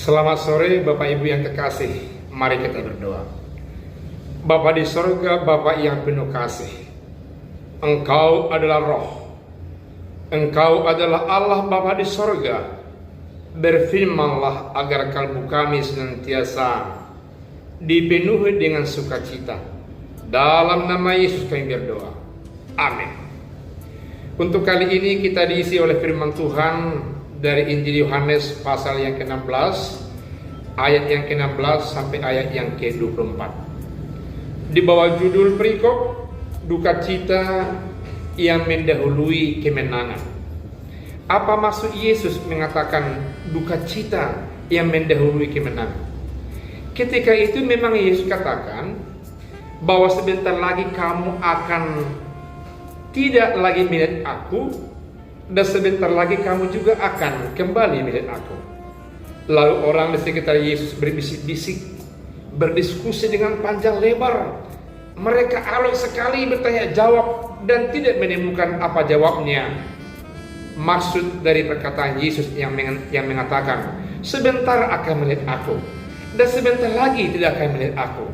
Selamat sore Bapak Ibu yang kekasih, mari kita berdoa. Bapa di sorga, Bapa yang penuh kasih, Engkau adalah Roh, Engkau adalah Allah Bapa di sorga. Berfirmanlah agar kalbu kami senantiasa dipenuhi dengan sukacita. Dalam nama Yesus kami berdoa, amin. Untuk kali ini kita diisi oleh firman Tuhan dari Injil Yohanes pasal yang ke-16, ayat yang ke-16 sampai ayat yang ke-24. Di bawah judul perikop, duka cita yang mendahului kemenangan. Apa maksud Yesus mengatakan duka cita yang mendahului kemenangan? Ketika itu memang Yesus katakan bahwa sebentar lagi kamu akan tidak lagi melihat aku, dan sebentar lagi kamu juga akan kembali melihat aku. Lalu orang di sekitar Yesus berbisik-bisik, berdiskusi dengan panjang lebar. Mereka alot sekali bertanya jawab dan tidak menemukan apa jawabnya. Maksud dari perkataan Yesus yang mengatakan sebentar akan melihat aku dan sebentar lagi tidak akan melihat aku.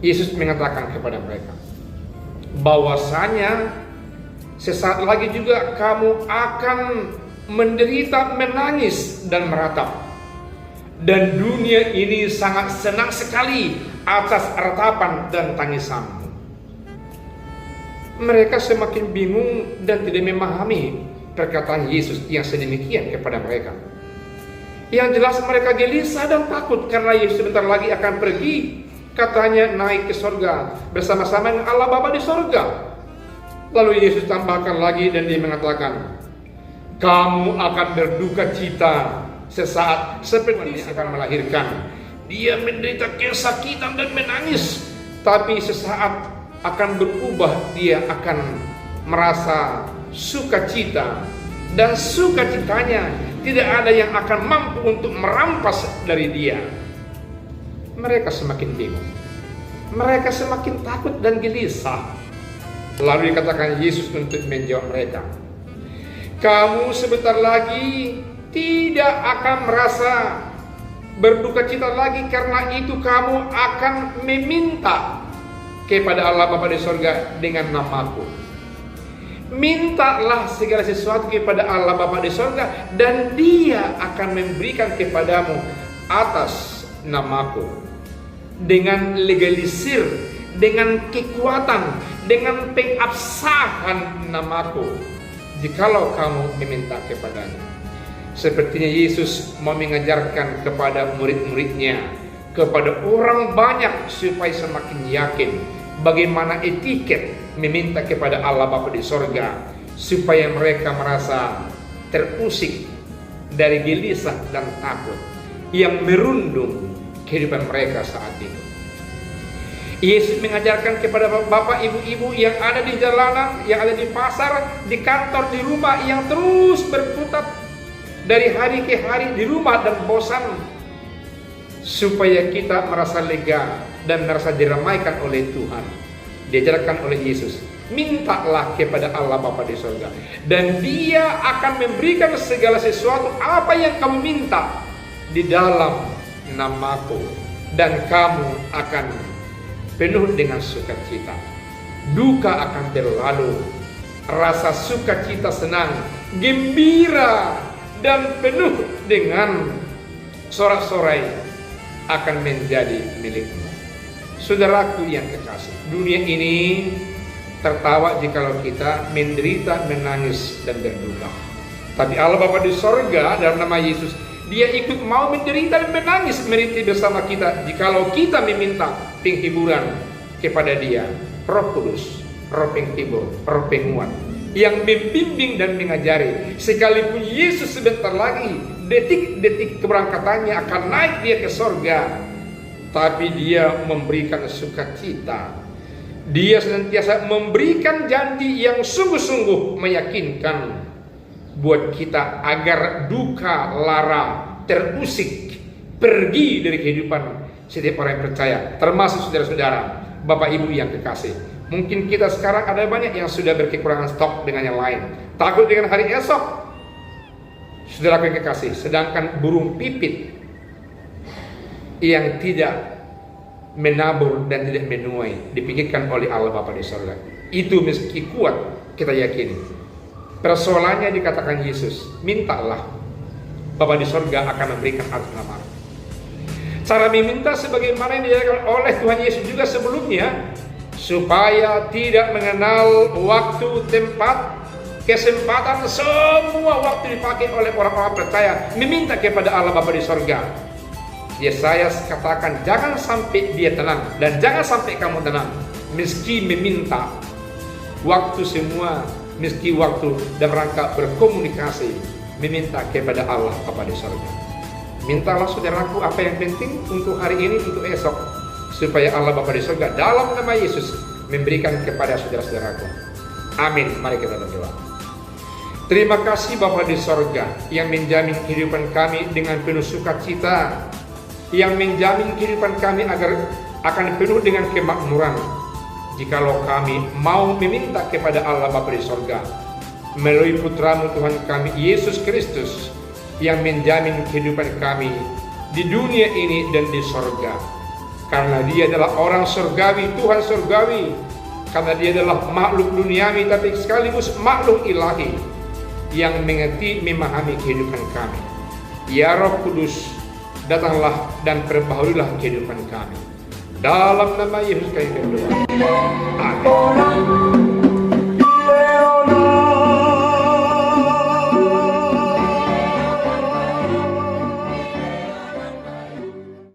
Yesus mengatakan kepada mereka bahwasanya sesaat lagi juga kamu akan menderita, menangis dan meratap. Dan dunia ini sangat senang sekali atas ratapan dan tangisanmu. Mereka semakin bingung dan tidak memahami perkataan Yesus yang sedemikian kepada mereka. Yang jelas mereka gelisah dan takut karena Yesus sebentar lagi akan pergi, katanya naik ke sorga bersama-sama dengan Allah Bapa di sorga. Lalu Yesus tambahkan lagi dan dia mengatakan, kamu akan berduka cita sesaat seperti dia akan melahirkan. Dia menderita kesakitan dan menangis, tapi sesaat akan berubah, dia akan merasa sukacita, dan sukacitanya tidak ada yang akan mampu untuk merampas dari dia. Mereka semakin bingung, mereka semakin takut dan gelisah. Lalu dikatakan Yesus untuk menjawab mereka, kamu sebentar lagi tidak akan merasa berduka cita lagi, karena itu kamu akan meminta kepada Allah Bapa di sorga dengan namaku. Mintalah segala sesuatu kepada Allah Bapa di sorga, dan Dia akan memberikan kepadamu atas namaku. Dengan legalisir, dengan kekuatan, dengan pengabsahan namaku, jikalau kamu meminta kepadanya. Sepertinya Yesus mau mengajarkan kepada murid-muridnya, kepada orang banyak, supaya semakin yakin bagaimana etiket meminta kepada Allah Bapa di sorga, supaya mereka merasa terusik dari gelisah dan takut yang merundung kehidupan mereka saat itu. Yesus mengajarkan kepada bapak ibu-ibu yang ada di jalanan, yang ada di pasar, di kantor, di rumah, yang terus berkutat dari hari ke hari di rumah dan bosan, supaya kita merasa lega dan merasa diramaikan oleh Tuhan. Diajarkan oleh Yesus, mintalah kepada Allah Bapa di sorga, dan Dia akan memberikan segala sesuatu apa yang kamu minta di dalam namaku, dan kamu akan penuh dengan sukacita. Duka akan berlalu, rasa sukacita, senang, gembira, dan penuh dengan sorak-sorai akan menjadi milikmu. Saudaraku yang kekasih, dunia ini tertawa jikalau kita menderita, menangis, dan berduka. Tapi Allah Bapa di sorga dalam nama Yesus, Dia ikut mau menderita dan menangis merintih bersama kita jikalau kita meminta penghiburan kepada Dia. Roh Kudus, Roh penghibur, Roh penguat, yang membimbing dan mengajari. Sekalipun Yesus sebentar lagi, detik-detik keberangkatannya akan naik dia ke sorga, tapi Dia memberikan sukacita. Dia senantiasa memberikan janji yang sungguh-sungguh meyakinkan buat kita agar duka, lara, terusik, pergi dari kehidupan setiap orang yang percaya, termasuk saudara-saudara, bapak ibu yang kekasih. Mungkin kita sekarang ada banyak yang sudah berkekurangan stok dengan yang lain, takut dengan hari esok. Saudara yang kekasih, sedangkan burung pipit yang tidak menabur dan tidak menuai dipikirkan oleh Allah Bapa di sorga. Itu meski kuat kita yakini. Persoalannya dikatakan Yesus, mintalah, Bapa di sorga akan memberikan atas namaku. Cara meminta sebagaimana yang diajarkan oleh Tuhan Yesus juga sebelumnya, supaya tidak mengenal waktu, tempat, kesempatan, semua waktu dipakai oleh orang-orang percaya meminta kepada Allah Bapa di sorga. Yesaya katakan, jangan sampai dia tenang dan jangan sampai kamu tenang meski meminta. Waktu semua, meski waktu dan rangka berkomunikasi meminta kepada Allah Bapa di sorga. Mintalah saudaraku apa yang penting untuk hari ini, untuk esok, supaya Allah Bapa di sorga dalam nama Yesus memberikan kepada saudara-saudaraku. Amin. Mari kita berdoa. Terima kasih Bapa di sorga yang menjamin kehidupan kami dengan penuh sukacita, yang menjamin kehidupan kami agar akan penuh dengan kemakmuran. Jikalau kami mau meminta kepada Allah Bapa di sorga melalui Putramu Tuhan kami Yesus Kristus, yang menjamin kehidupan kami di dunia ini dan di sorga. Karena dia adalah orang surgawi, Tuhan surgawi. Karena dia adalah makhluk duniawi tapi sekaligus makhluk ilahi yang mengerti, memahami kehidupan kami. Ya Roh Kudus, datanglah dan perbaharuilah kehidupan kami. Dalam nama Yesus kami berdoa. Amin.